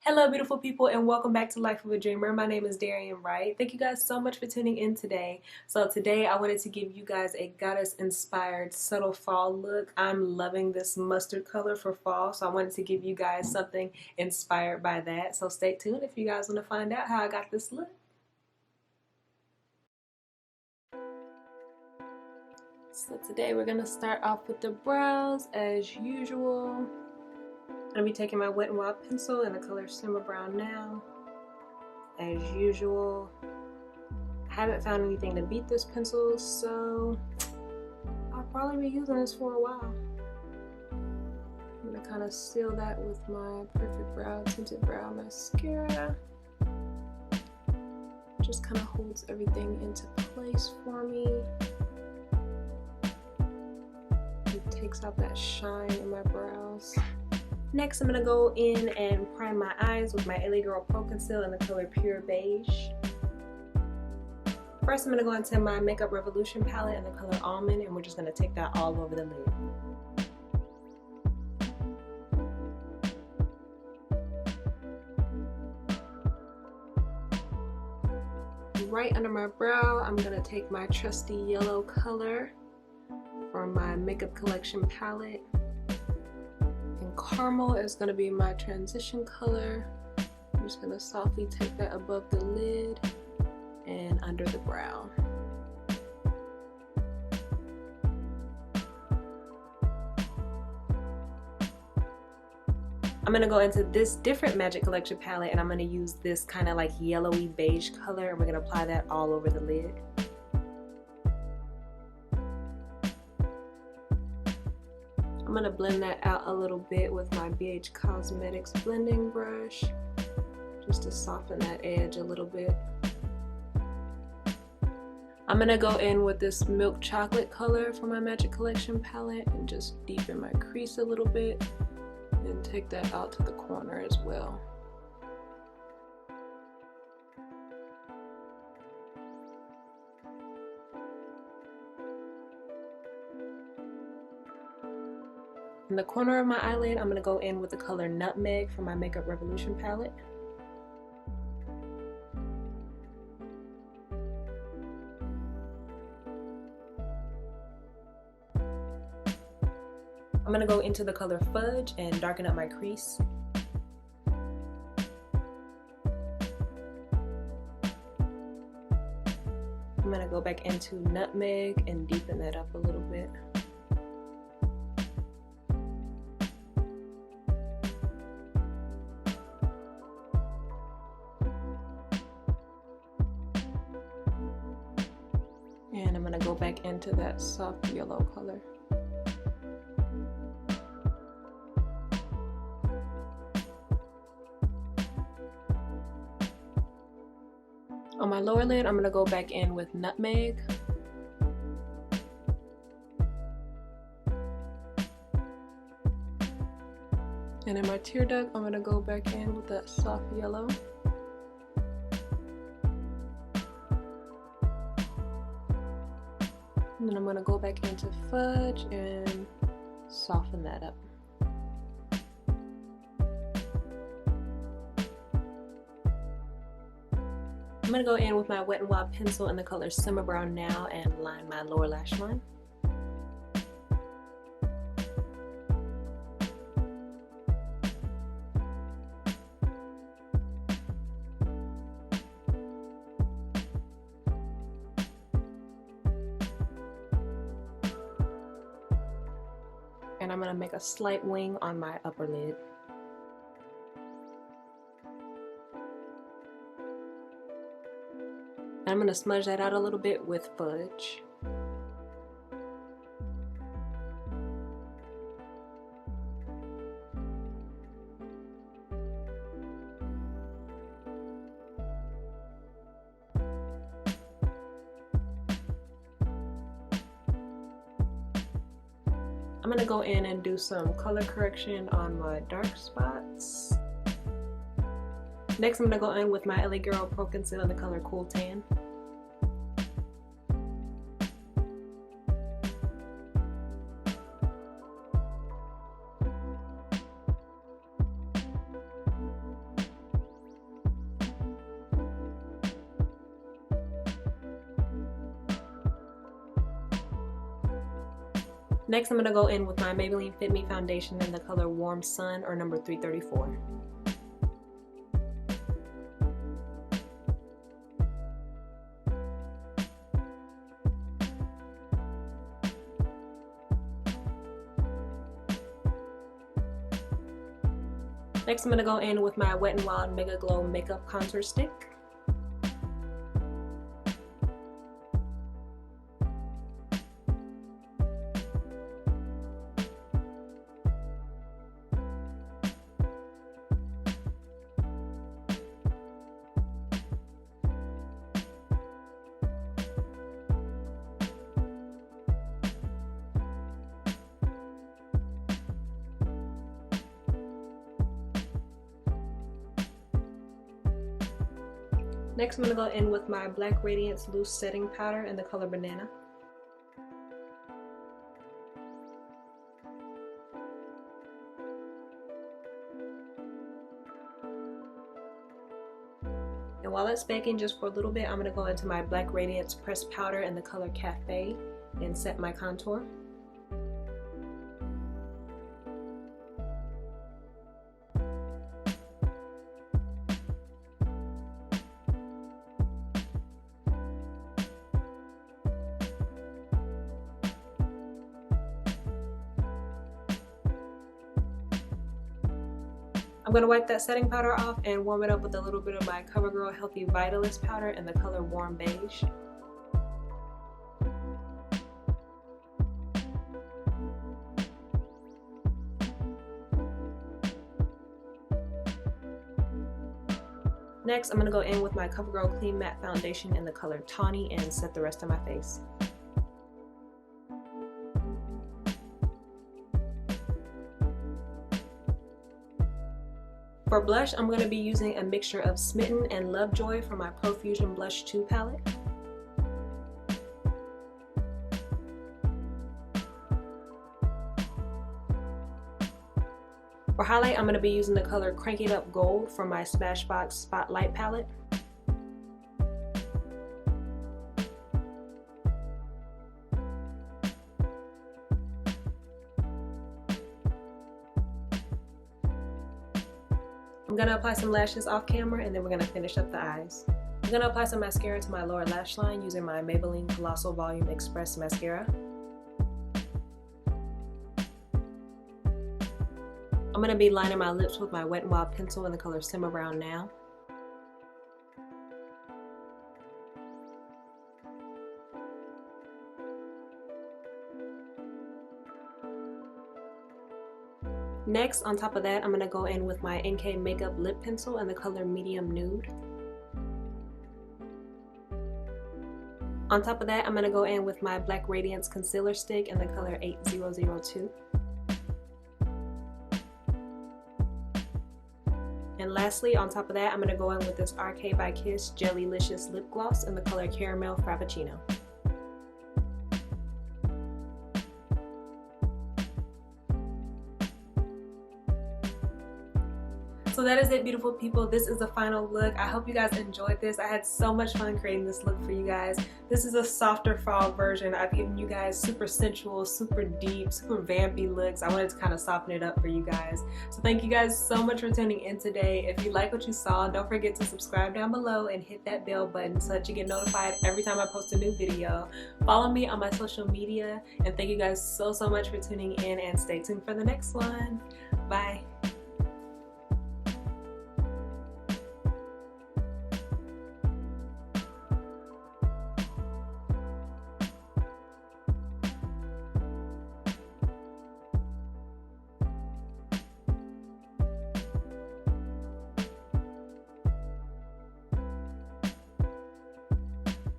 Hello beautiful people and welcome back to Life of a Dreamer. My name is Darian Wright. Thank you guys so much for tuning in today. So today I wanted to give you guys a goddess inspired subtle fall look. I'm loving this mustard color for fall, so I wanted to give you guys something inspired by that. So stay tuned if you guys want to find out how I got this look. So today we're going to start off with the brows as usual. I'm going to be taking my Wet n Wild pencil in the color Simmer Brown Now. As usual, I haven't found anything to beat this pencil, so I'll probably be using this for a while. I'm going to kind of seal that with my Perfect Brow Tinted Brow Mascara. Just kind of holds everything into place for me. It takes out that shine in my brows. Next, I'm going to go in and prime my eyes with my e.l.f. Pro Conceal in the color Pure Beige. First, I'm going to go into my Makeup Revolution palette in the color Almond, and we're just going to take that all over the lid. Right under my brow, I'm going to take my trusty yellow color from my Makeup Collection palette. Caramel is going to be my transition color. I'm just going to softly take that above the lid and under the brow. I'm going to go into this different Magic Collection palette and I'm going to use this kind of like yellowy beige color, and we're going to apply that all over the lid. I'm going to blend that out a little bit with my Beige Cosmetics blending brush, just to soften that edge a little bit. I'm going to go in with this Milk Chocolate color from my Magic Collection palette and just deepen my crease a little bit and take that out to the corner as well. In the corner of my eyelid, I'm going to go in with the color Nutmeg from my Makeup Revolution palette. I'm going to go into the color Fudge and darken up my crease. I'm going to go back into Nutmeg and deepen that up a little bit. And I'm going to go back into that soft yellow color. On my lower lid, I'm going to go back in with Nutmeg. And in my tear duct, I'm going to go back in with that soft yellow. And then I'm going to go back into Fudge and soften that up. I'm going to go in with my Wet n Wild pencil in the color Simmer Brown Now and line my lower lash line. And I'm going to make a slight wing on my upper lid. And I'm going to smudge that out a little bit with Fudge. I'm going to go in and do some color correction on my dark spots. Next, I'm going to go in with my e.l.f. Pro Conceal in the color Cool Tan. Next, I'm going to go in with my Maybelline Fit Me foundation in the color Warm Sun, or number 334. Next, I'm going to go in with my Wet n Wild Mega Glow Makeup Contour Stick. Next, I'm going to go in with my Black Radiance Loose Setting Powder in the color Banana. And while it's baking just for a little bit, I'm going to go into my Black Radiance Pressed Powder in the color Cafe and set my contour. I'm going to wipe that setting powder off and warm it up with a little bit of my Covergirl Healthy Vitalist powder in the color Warm Beige. Next, I'm going to go in with my Covergirl Clean Matte Foundation in the color Tawny and set the rest of my face. For blush, I'm going to be using a mixture of Smitten and Lovejoy from my Profusion Blush 2 palette. For highlight, I'm going to be using the color Crank It Up Gold from my Smashbox Spotlight palette. I'm going to apply some lashes off camera and then we're going to finish up the eyes. I'm going to apply some mascara to my lower lash line using my Maybelline Colossal Volume Express Mascara. I'm going to be lining my lips with my Wet n Wild pencil in the color Simmer Brown Now. Next, on top of that, I'm going to go in with my NK Makeup Lip Pencil in the color Medium Nude. On top of that, I'm going to go in with my Black Radiance Concealer Stick in the color 8002. And lastly, on top of that, I'm going to go in with this RK by Kiss Jellylicious Lip Gloss in the color Caramel Frappuccino. So that is it, beautiful people. This is the final look. I hope you guys enjoyed this. I had so much fun creating this look for you guys. This is a softer fall version. I've given you guys super sensual, super deep, super vampy looks. I wanted to kind of soften it up for you guys. So thank you guys so much for tuning in today. If you like what you saw, don't forget to subscribe down below and hit that bell button so that you get notified every time I post a new video. Follow me on my social media, and thank you guys so much for tuning in, and stay tuned for the next one. Bye.